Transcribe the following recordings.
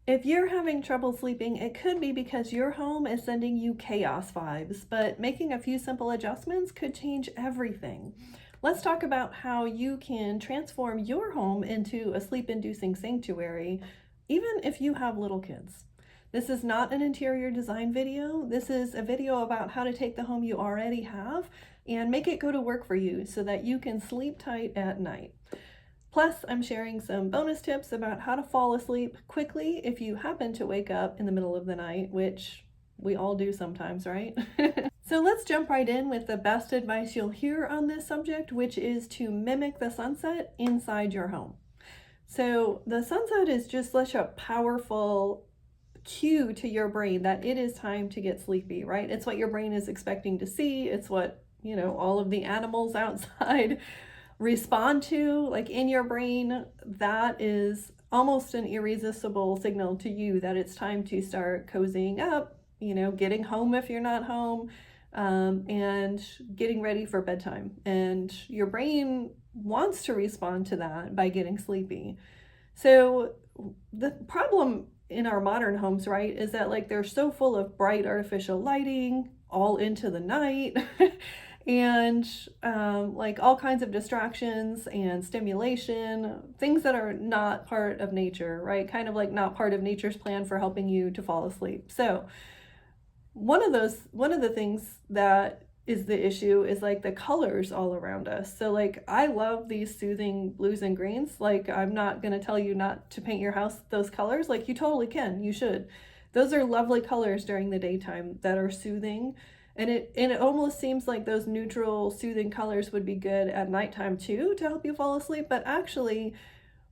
If you're having trouble sleeping, it could be because your home is sending you chaos vibes, but making a few simple adjustments could change everything. Let's talk about how you can transform your home into a sleep-inducing sanctuary, even if you have little kids. This is not an interior design video. This is a video about how to take the home you already have and make it go to work for you so that you can sleep tight at night. Plus, I'm sharing some bonus tips about how to fall asleep quickly if you happen to wake up in the middle of the night, which we all do sometimes, right? So let's jump right in with the best advice you'll hear on this subject, which is to mimic the sunset inside your home. So the sunset is just such a powerful cue to your brain that it is time to get sleepy, right? It's what your brain is expecting to see. It's what, all of the animals outside respond to, like in your brain. That is almost an irresistible signal to you that it's time to start cozying up, getting home if you're not home, and getting ready for bedtime. And your brain wants to respond to that by getting sleepy. So the problem in our modern homes, right, is that like they're so full of bright artificial lighting all into the night and like all kinds of distractions and stimulation, things that are not part of nature, right? Kind of like not part of nature's plan for helping you to fall asleep. So one of the things that is the issue is like the colors all around us. So like I love these soothing blues and greens. Like I'm not going to tell you not to paint your house those colors. Like you totally can. You should. Those are lovely colors during the daytime that are soothing. And it almost seems like those neutral soothing colors would be good at nighttime too to help you fall asleep, but actually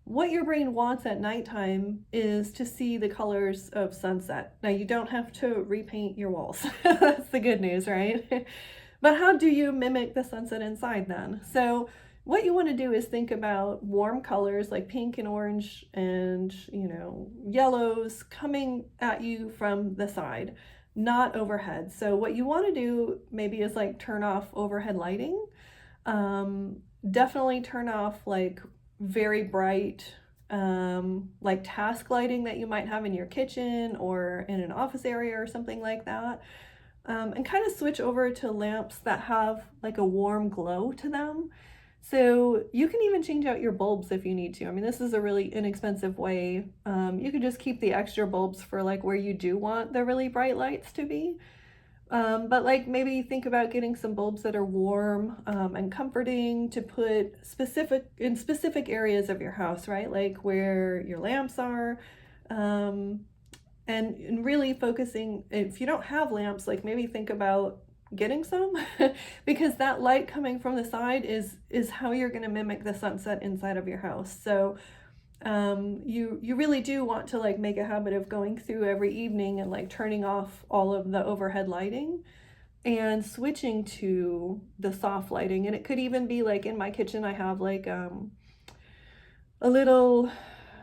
what your brain wants at nighttime is to see the colors of sunset. Now, you don't have to repaint your walls. That's the good news, right? But how do you mimic the sunset inside then? So what you want to do is think about warm colors like pink and orange and, yellows coming at you from the side, not overhead. So what you want to do maybe is like turn off overhead lighting. Definitely turn off like very bright like task lighting that you might have in your kitchen or in an office area or something like that, and kind of switch over to lamps that have like a warm glow to them. So you can even change out your bulbs if you need to. I mean, this is a really inexpensive way. You could just keep the extra bulbs for like where you do want the really bright lights to be. But like maybe think about getting some bulbs that are warm and comforting to put in specific areas of your house, right? Like where your lamps are. And really focusing, if you don't have lamps, like maybe think about getting some because that light coming from the side is how you're going to mimic the sunset inside of your house. So you really do want to like make a habit of going through every evening and like turning off all of the overhead lighting and switching to the soft lighting. And it could even be like in my kitchen I have like a little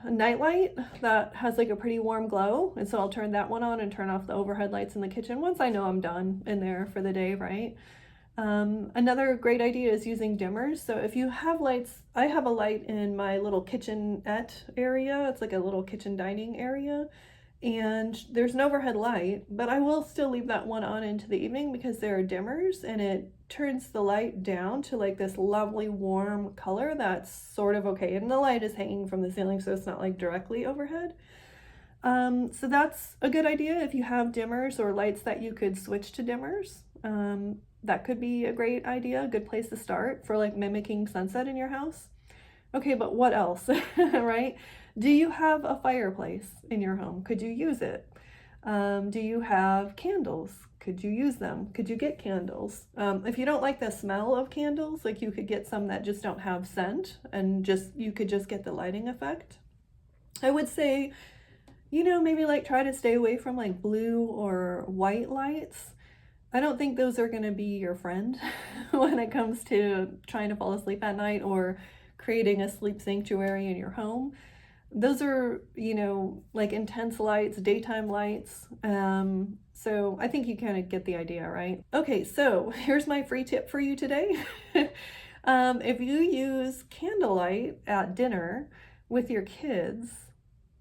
nightlight that has like a pretty warm glow, and so I'll turn that one on and turn off the overhead lights in the kitchen once I know I'm done in there for the day, right? Another great idea is using dimmers. So if you have lights, I have a light in my little kitchenette area. It's like a little kitchen dining area, and there's an overhead light, but I will still leave that one on into the evening because there are dimmers and it turns the light down to like this lovely warm color that's sort of okay. And the light is hanging from the ceiling, so it's not like directly overhead. So that's a good idea if you have dimmers or lights that you could switch to dimmers. That could be a great idea, a good place to start for like mimicking sunset in your house. Okay, but what else, right? Do you have a fireplace in your home? Could you use it? Do you have candles? Could you use them? Could you get candles? If you don't like the smell of candles, like you could get some that just don't have scent and you could just get the lighting effect. I would say, maybe like try to stay away from like blue or white lights. I don't think those are going to be your friend when it comes to trying to fall asleep at night or creating a sleep sanctuary in your home. Those are, like intense lights, daytime lights. So I think you kind of get the idea, right? Okay, so here's my free tip for you today. If you use candlelight at dinner with your kids,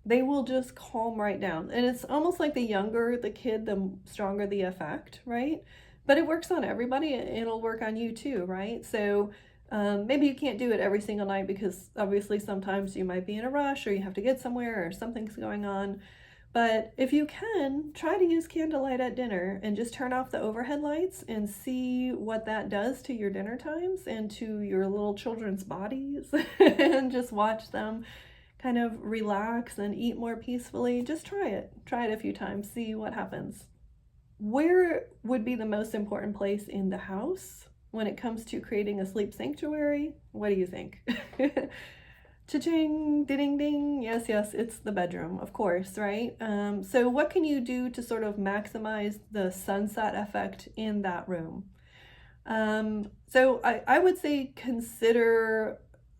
they will just calm right down. And it's almost like the younger the kid, the stronger the effect, right? But it works on everybody. It'll work on you too, right? So maybe you can't do it every single night because obviously sometimes you might be in a rush or you have to get somewhere or something's going on. But if you can, try to use candlelight at dinner and just turn off the overhead lights and see what that does to your dinner times and to your little children's bodies and just watch them kind of relax and eat more peacefully. Just try it. Try it a few times, see what happens. Where would be the most important place in the house when it comes to creating a sleep sanctuary? What do you think? Cha-ching, ding ding. Yes, yes, it's the bedroom, of course, right? So what can you do to sort of maximize the sunset effect in that room? So I would say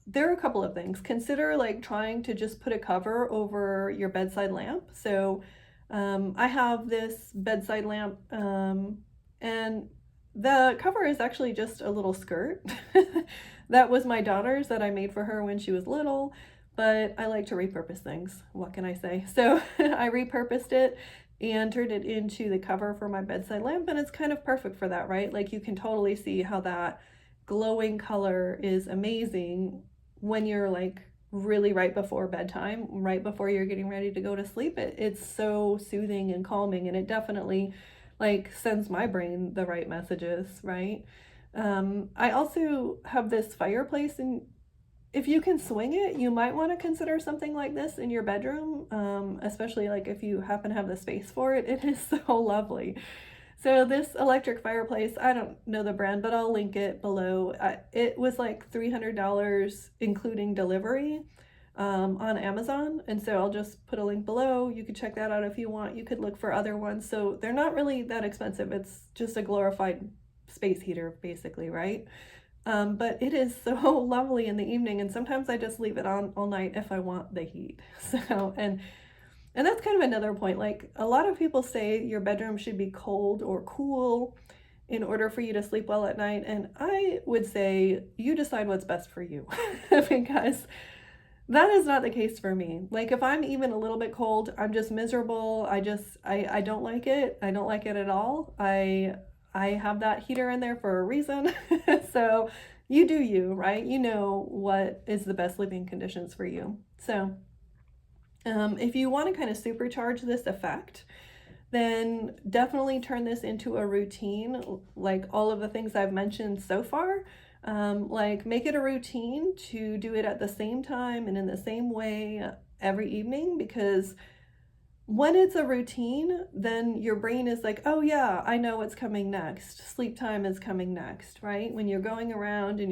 there are a couple of things. Consider like trying to just put a cover over your bedside lamp. So I have this bedside lamp, and the cover is actually just a little skirt. That was my daughter's that I made for her when she was little, but I like to repurpose things. What can I say? So I repurposed it and turned it into the cover for my bedside lamp, and it's kind of perfect for that, right? Like you can totally see how that glowing color is amazing when you're like really right before bedtime, right before you're getting ready to go to sleep. It's so soothing and calming, and it definitely like sends my brain the right messages, right? I also have this fireplace, and if you can swing it, you might want to consider something like this in your bedroom, especially like if you happen to have the space for it. It is so lovely. So this electric fireplace, I don't know the brand, but I'll link it below. It was like $300 including delivery on Amazon. And so I'll just put a link below. You could check that out if you want. You could look for other ones. So they're not really that expensive. It's just a glorified space heater, basically, right? But it is so lovely in the evening. And sometimes I just leave it on all night if I want the heat. So, and that's kind of another point. Like a lot of people say your bedroom should be cold or cool in order for you to sleep well at night. And I would say you decide what's best for you because that is not the case for me. Like if I'm even a little bit cold, I'm just miserable. I don't like it. I don't like it at all. I have that heater in there for a reason. So you do you, right? You know what is the best sleeping conditions for you. So if you want to kind of supercharge this effect, then definitely turn this into a routine, like all of the things I've mentioned so far. Like make it a routine to do it at the same time and in the same way every evening, because when it's a routine, then your brain is like, oh yeah, I know what's coming next. Sleep time is coming next, right? When you're going around and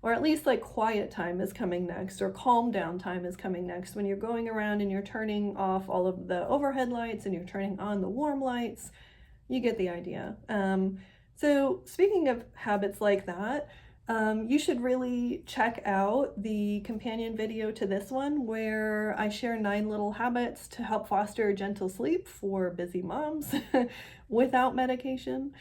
or at least like quiet time is coming next, or calm down time is coming next. When you're going around and you're turning off all of the overhead lights and you're turning on the warm lights, you get the idea. So speaking of habits like that, you should really check out the companion video to this one where I share 9 little habits to help foster gentle sleep for busy moms without medication,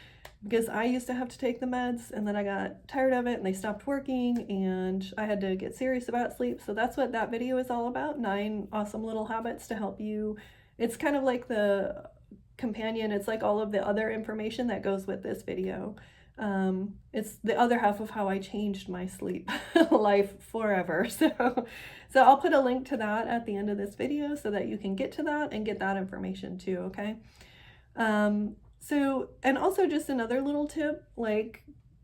because I used to have to take the meds and then I got tired of it and they stopped working and I had to get serious about sleep. So that's what that video is all about, 9 awesome little habits to help you. It's kind of like the companion, it's like all of the other information that goes with this video. It's the other half of how I changed my sleep life forever. So I'll put a link to that at the end of this video so that you can get to that and get that information too, okay? And also just another little tip, like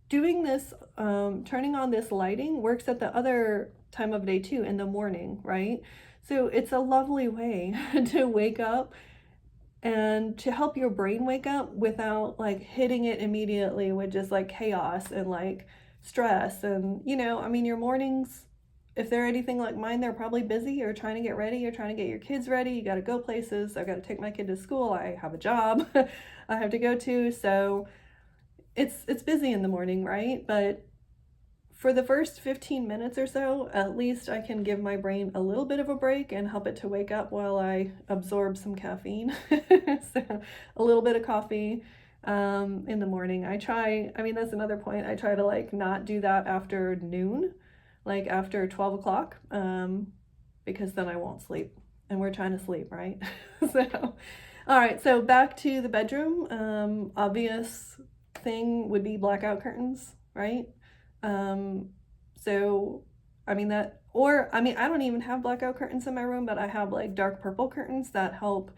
doing this, turning on this lighting works at the other time of day too, in the morning, right? So it's a lovely way to wake up and to help your brain wake up without like hitting it immediately with just like chaos and like stress. And I mean, your mornings, if they're anything like mine, they're probably busy. You're trying to get ready, you're trying to get your kids ready, you got to go places. I've got to take my kid to school, I have a job I have to go to, so it's busy in the morning, right? But for the first 15 minutes or so, at least I can give my brain a little bit of a break and help it to wake up while I absorb some caffeine. So a little bit of coffee in the morning. I mean, that's another point. I try to like not do that after noon, like after 12 o'clock, because then I won't sleep. and we're trying to sleep, right? So, all right, so back to the bedroom. Obvious thing would be blackout curtains, right? Um, so, I mean, I don't even have blackout curtains in my room, but I have like dark purple curtains that help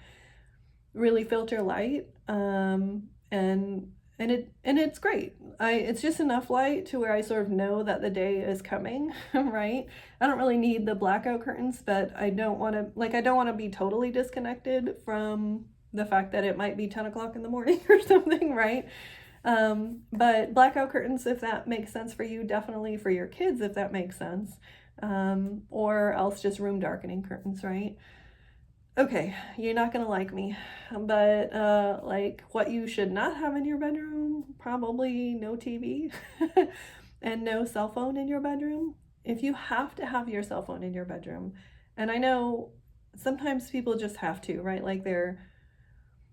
really filter light. And it's great. It's just enough light to where I sort of know that the day is coming, right? I don't really need the blackout curtains, but I don't want to be totally disconnected from the fact that it might be 10 o'clock in the morning or something, right? But blackout curtains, if that makes sense for you, definitely for your kids, if that makes sense. Or else just room darkening curtains, right? Okay, you're not gonna like me, but like what you should not have in your bedroom, probably no TV and no cell phone in your bedroom. If you have to have your cell phone in your bedroom, and I know sometimes people just have to, right? Like they're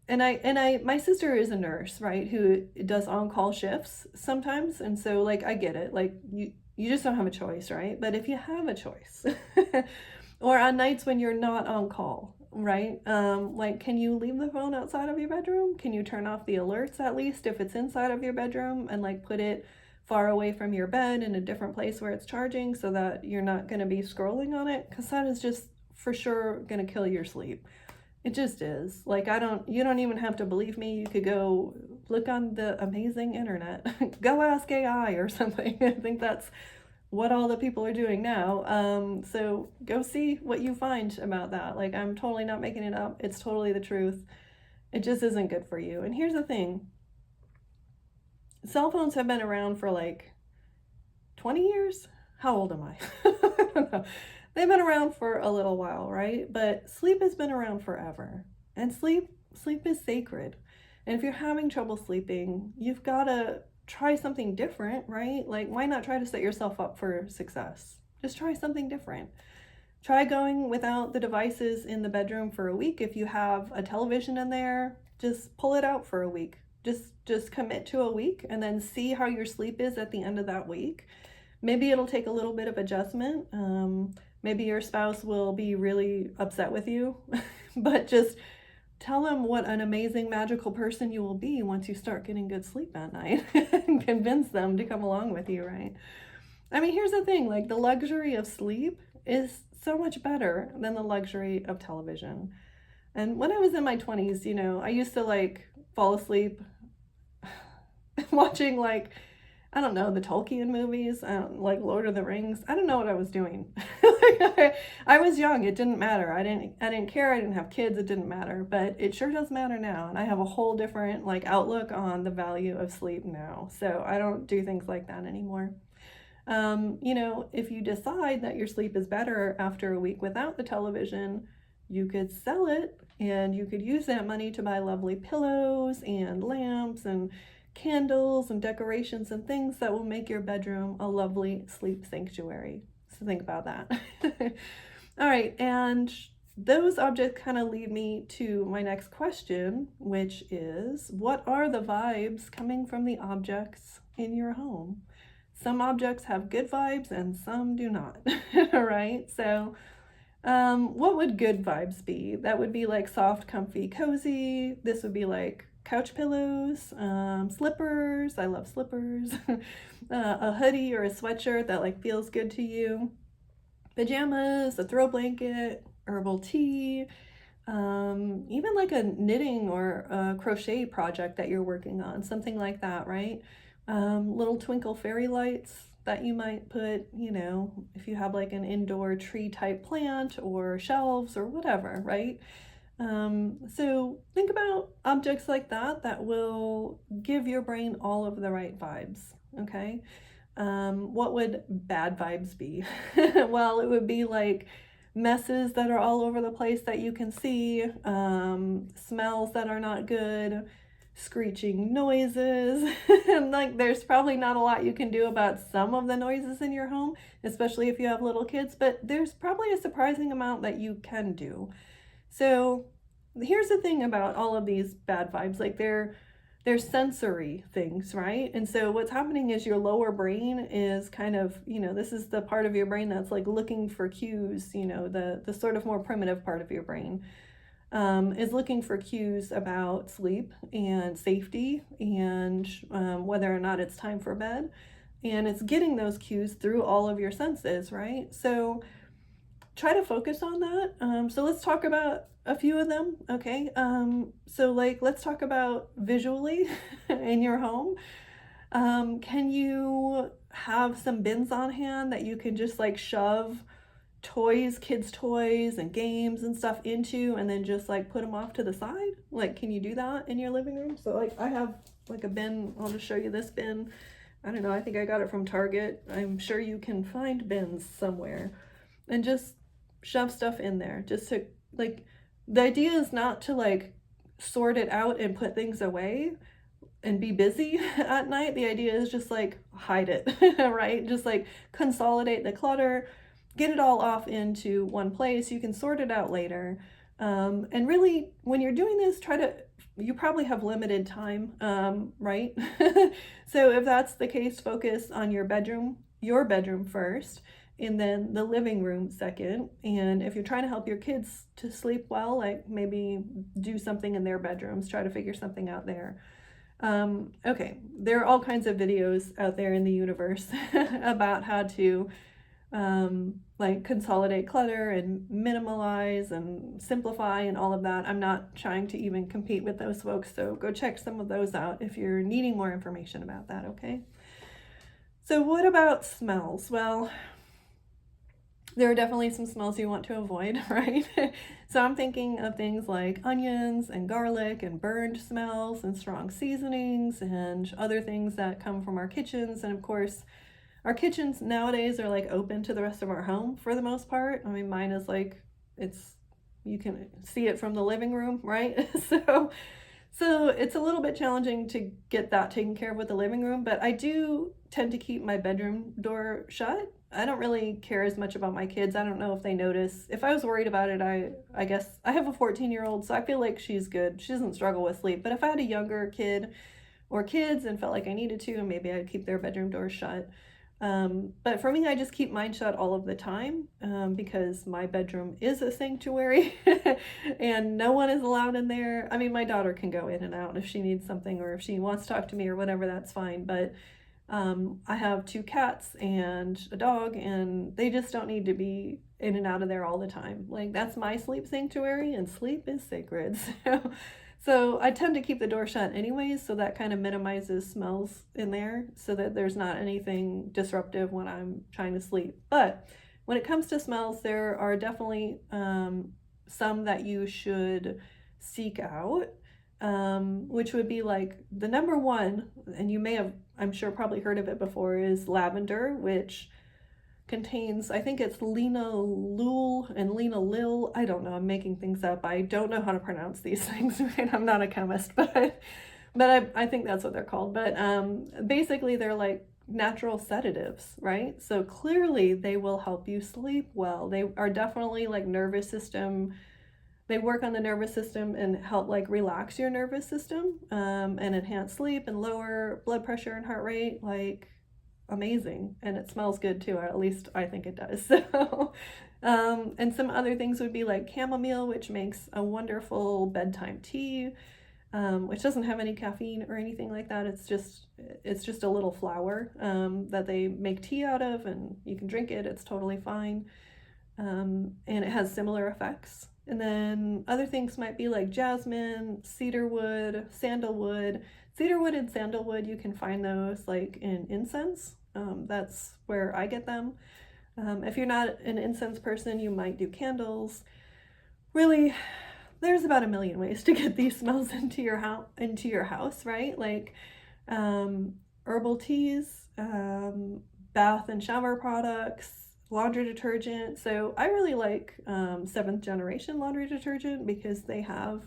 my sister is a nurse, right, who does on-call shifts sometimes, and so like I get it. Like you just don't have a choice, right? But if you have a choice, or on nights when you're not on call, right? Like, can you leave the phone outside of your bedroom? Can you turn off the alerts at least if it's inside of your bedroom, and like put it far away from your bed in a different place where it's charging so that you're not going to be scrolling on it? Because that is just for sure going to kill your sleep. It just is. Like, you don't even have to believe me. You could go look on the amazing internet. Go ask AI or something. I think that's what all the people are doing now. So go see what you find about that. Like, I'm totally not making it up. It's totally the truth. It just isn't good for you. And here's the thing. Cell phones have been around for like 20 years? How old am I? I don't know. They've been around for a little while, right? But sleep has been around forever. And sleep is sacred. And if you're having trouble sleeping, you've got to try something different, right? Like, why not try to set yourself up for success? Just try something different. Try going without the devices in the bedroom for a week. If you have a television in there, just pull it out for a week. Just commit to a week and then see how your sleep is at the end of that week. Maybe it'll take a little bit of adjustment. Maybe your spouse will be really upset with you, but just tell them what an amazing, magical person you will be once you start getting good sleep at night and convince them to come along with you, right? I mean, here's the thing, like, the luxury of sleep is so much better than the luxury of television. And when I was in my 20s, I used to like fall asleep watching, like, I don't know, the Tolkien movies, like Lord of the Rings. I don't know what I was doing. I was young. It didn't matter. I didn't care. I didn't have kids. It didn't matter. But it sure does matter now. And I have a whole different like outlook on the value of sleep now. So I don't do things like that anymore. If you decide that your sleep is better after a week without the television, you could sell it and you could use that money to buy lovely pillows and lamps and candles and decorations and things that will make your bedroom a lovely sleep sanctuary. So think about that. All right, and those objects kind of lead me to my next question, which is, what are the vibes coming from the objects in your home? Some objects have good vibes and some do not, right? So what would good vibes be? That would be like soft, comfy, cozy. This would be like couch pillows, slippers. I love slippers. A hoodie or a sweatshirt that like feels good to you. Pajamas, a throw blanket, herbal tea, even like a knitting or a crochet project that you're working on, something like that, right? Little twinkle fairy lights that you might put, if you have like an indoor tree type plant or shelves or whatever, right? So think about objects like that will give your brain all of the right vibes, okay? What would bad vibes be? Well, it would be like messes that are all over the place that you can see, smells that are not good, screeching noises. And like, there's probably not a lot you can do about some of the noises in your home, especially if you have little kids, but there's probably a surprising amount that you can do. So here's the thing about all of these bad vibes, like they're they're sensory things, right? And so what's happening is your lower brain is kind of, this is the part of your brain that's like looking for cues, the sort of more primitive part of your brain is looking for cues about sleep and safety and whether or not it's time for bed. And it's getting those cues through all of your senses, right? So try to focus on that. So let's talk about a few of them, okay? So like, let's talk about visually in your home. Can you have some bins on hand that you can just like shove toys, kids' toys and games and stuff into, and then just like put them off to the side? Like, can you do that in your living room? So like, I have like a bin. I'll just show you this bin. I don't know, I think I got it from Target. I'm sure you can find bins somewhere, and just shove stuff in there. Just to like, the idea is not to like sort it out and put things away and be busy at night. The idea is just like hide it, right? Just like consolidate the clutter, get it all off into one place. You can sort it out later. And really, when you're doing this, you probably have limited time, right? So if that's the case, focus on your bedroom first, and then the living room second. And if you're trying to help your kids to sleep well, like maybe do something in their bedrooms, try to figure something out there. Okay, there are all kinds of videos out there in the universe about how to like consolidate clutter and minimalize and simplify and all of that. I'm not trying to even compete with those folks, so go check some of those out if you're needing more information about that, okay? So what about smells? Well, there are definitely some smells you want to avoid, right? So I'm thinking of things like onions and garlic and burned smells and strong seasonings and other things that come from our kitchens. And of course, our kitchens nowadays are like open to the rest of our home for the most part. I mean, mine is like, you can see it from the living room, right? So it's a little bit challenging to get that taken care of with the living room, but I do tend to keep my bedroom door shut. I don't really care as much about my kids. I don't know if they notice. If I was worried about it, I guess I have a 14-year-old, so I feel like she's good. She doesn't struggle with sleep. But if I had a younger kid or kids and felt like I needed to, maybe I'd keep their bedroom door shut. But for me, I just keep mine shut all of the time because my bedroom is a sanctuary and no one is allowed in there. I mean, my daughter can go in and out if she needs something or if she wants to talk to me or whatever, that's fine. But I have 2 cats and a dog, and they just don't need to be in and out of there all the time. Like, that's my sleep sanctuary, and sleep is sacred. So I tend to keep the door shut anyways, so that kind of minimizes smells in there so that there's not anything disruptive when I'm trying to sleep. But when it comes to smells, there are definitely some that you should seek out, which would be like the number one, and you may have, I'm sure, probably heard of it before, is lavender, which contains, I think it's linalool and linalool. I don't know, I'm making things up. I don't know how to pronounce these things, right? I'm not a chemist, but I think that's what they're called. But basically they're like natural sedatives, right? So clearly they will help you sleep well. They are definitely like nervous system. They work on the nervous system and help like relax your nervous system and enhance sleep and lower blood pressure and heart rate. Like, amazing. And it smells good too, or at least I think it does. So and some other things would be like chamomile, which makes a wonderful bedtime tea, which doesn't have any caffeine or anything like that. It's just a little flower that they make tea out of, and you can drink it. It's totally fine, and it has similar effects. And then other things might be like jasmine, cedarwood, sandalwood. Cedarwood and sandalwood, you can find those like in incense. That's where I get them. If you're not an incense person, you might do candles. Really, there's about a million ways to get these smells into your house, right? Like herbal teas, bath and shower products, laundry detergent. So I really like 7th generation laundry detergent because they have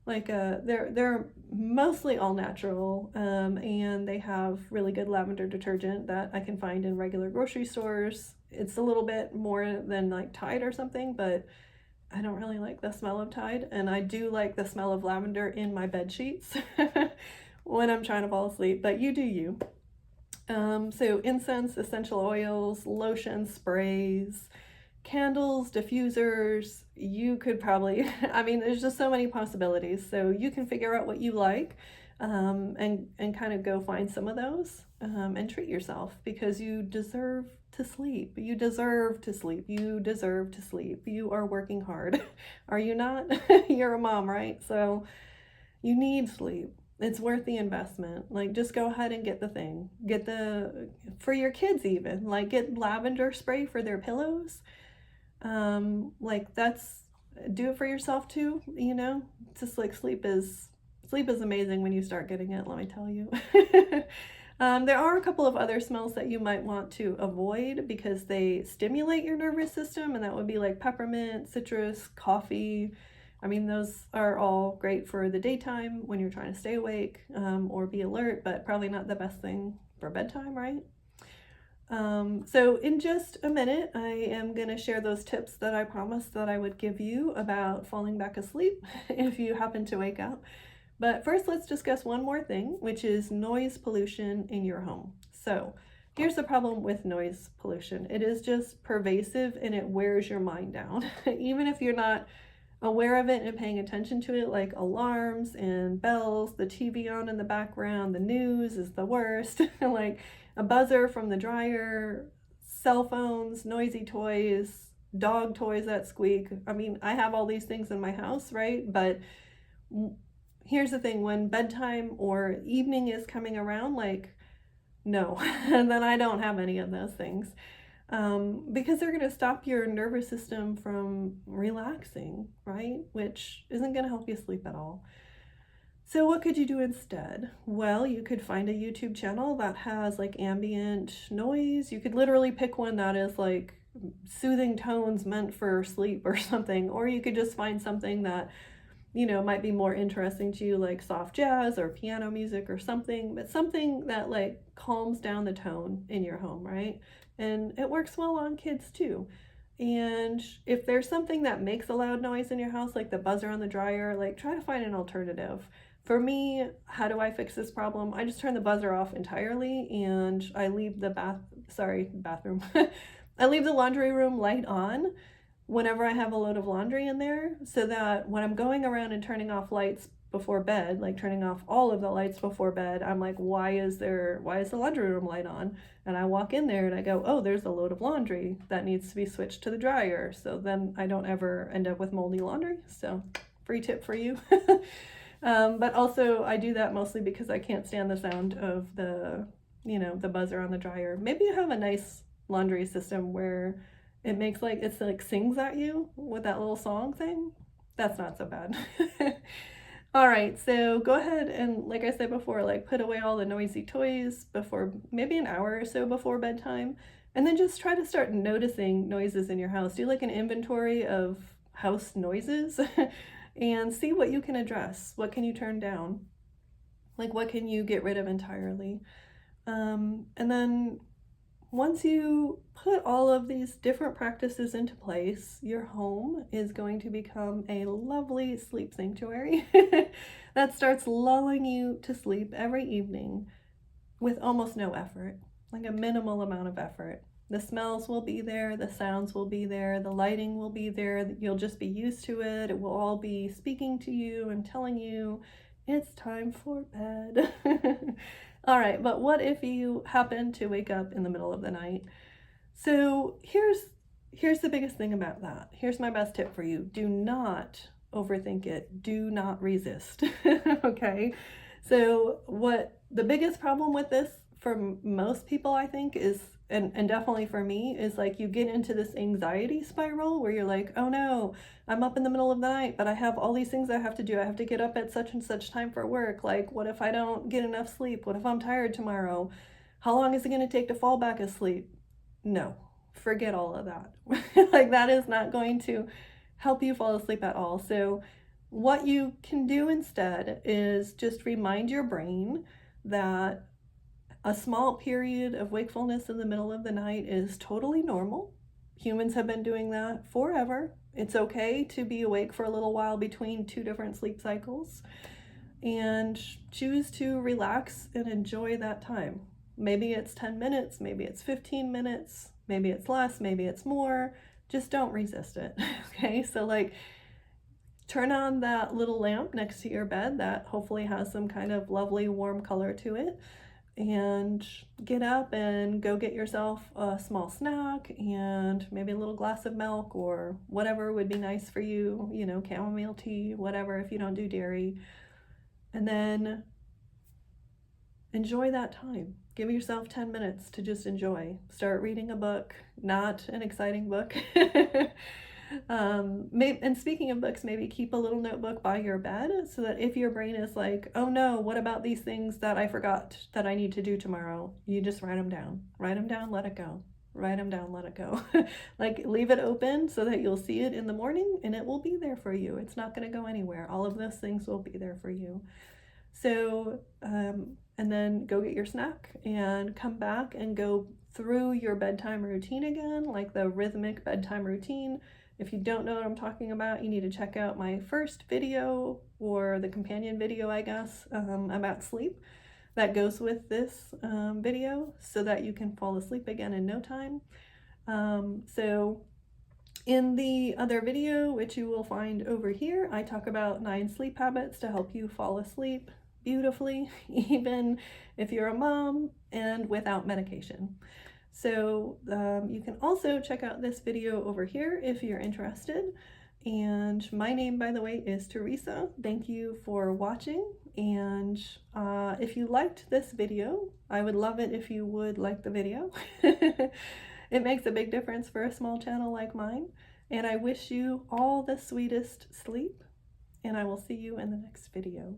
like they're mostly all natural, and they have really good lavender detergent that I can find in regular grocery stores. It's a little bit more than like Tide or something, but I don't really like the smell of Tide, and I do like the smell of lavender in my bed sheets when I'm trying to fall asleep, but you do you. So incense, essential oils, lotions, sprays, candles, diffusers, you could probably, I mean, there's just so many possibilities. So you can figure out what you like, and kind of go find some of those, and treat yourself, because you deserve to sleep. You deserve to sleep. You deserve to sleep. You are working hard. Are you not? You're a mom, right? So you need sleep. It's worth the investment. Like, just go ahead and get the thing. Get for your kids even. Like, get lavender spray for their pillows. Like, do it for yourself too, you know? Just like sleep is amazing when you start getting it, let me tell you. There are a couple of other smells that you might want to avoid because they stimulate your nervous system, and that would be like peppermint, citrus, coffee. I mean, those are all great for the daytime when you're trying to stay awake, or be alert, but probably not the best thing for bedtime, right? So in just a minute, I am going to share those tips that I promised that I would give you about falling back asleep if you happen to wake up. But first, let's discuss one more thing, which is noise pollution in your home. So here's the problem with noise pollution. It is just pervasive and it wears your mind down. Even if you're not aware of it and paying attention to it, like alarms and bells, the TV on in the background, the news is the worst, like a buzzer from the dryer, cell phones, noisy toys, dog toys that squeak. I mean, I have all these things in my house, right? But here's the thing, when bedtime or evening is coming around, like, no, and then I don't have any of those things. Because they're going to stop your nervous system from relaxing, right? Which isn't going to help you sleep at all. So what could you do instead? Well, you could find a YouTube channel that has like ambient noise. You could literally pick one that is like soothing tones meant for sleep or something, or you could just find something that, you know, might be more interesting to you, like soft jazz or piano music or something, but something that like calms down the tone in your home, right? And it works well on kids too. And if there's something that makes a loud noise in your house, like the buzzer on the dryer, like try to find an alternative. For me, how do I fix this problem? I just turn the buzzer off entirely and I leave the bathroom. I leave the laundry room light on whenever I have a load of laundry in there, so that when I'm going around and turning off lights before bed, like turning off all of the lights before bed, I'm like, why is the laundry room light on? And I walk in there and I go, oh, there's a load of laundry that needs to be switched to the dryer. So then I don't ever end up with moldy laundry. So free tip for you. But also I do that mostly because I can't stand the sound of the buzzer on the dryer. Maybe you have a nice laundry system where it makes it's like sings at you with that little song thing. That's not so bad. All right, so go ahead and, like I said before, like put away all the noisy toys before maybe an hour or so before bedtime, and then just try to start noticing noises in your house. Do like an inventory of house noises and see what you can address. What can you turn down? Like, what can you get rid of entirely? And then once you put all of these different practices into place, your home is going to become a lovely sleep sanctuary that starts lulling you to sleep every evening with almost no effort, like a minimal amount of effort. The smells will be there, the sounds will be there, the lighting will be there, you'll just be used to it. It will all be speaking to you and telling you it's time for bed. All right, but what if you happen to wake up in the middle of the night? So here's the biggest thing about that. Here's my best tip for you. Do not overthink it. Do not resist. Okay? So what the biggest problem with this for most people, I think, is, and definitely for me, is like you get into this anxiety spiral where you're like, oh no, I'm up in the middle of the night, but I have all these things I have to do. I have to get up at such and such time for work. Like, what if I don't get enough sleep? What if I'm tired tomorrow? How long is it going to take to fall back asleep? No, forget all of that. Like, that is not going to help you fall asleep at all. So what you can do instead is just remind your brain that a small period of wakefulness in the middle of the night is totally normal. Humans have been doing that forever. It's okay to be awake for a little while between two different sleep cycles. and choose to relax and enjoy that time. Maybe it's 10 minutes, maybe it's 15 minutes, maybe it's less, maybe it's more. Just don't resist it. Okay, so like turn on that little lamp next to your bed that hopefully has some kind of lovely warm color to it, and get up and go get yourself a small snack and maybe a little glass of milk or whatever would be nice for you, you know, chamomile tea, whatever, if you don't do dairy. And then enjoy that time. Give yourself 10 minutes to just enjoy. Start reading a book, not an exciting book. And speaking of books, maybe keep a little notebook by your bed so that if your brain is like, oh no, what about these things that I forgot that I need to do tomorrow? You just write them down. Write them down, let it go. Write them down, let it go. Like leave it open so that you'll see it in the morning and it will be there for you. It's not going to go anywhere. All of those things will be there for you. So, and then go get your snack and come back and go through your bedtime routine again, like the rhythmic bedtime routine. If you don't know what I'm talking about, you need to check out my first video, or the companion video, I guess, about sleep that goes with this video so that you can fall asleep again in no time. So in the other video, which you will find over here, I talk about 9 sleep habits to help you fall asleep beautifully, even if you're a mom and without medication. So you can also check out this video over here if you're interested. And my name, by the way, is Teresa. Thank you for watching. And if you liked this video, I would love it if you would like the video. It makes a big difference for a small channel like mine. And I wish you all the sweetest sleep. And I will see you in the next video.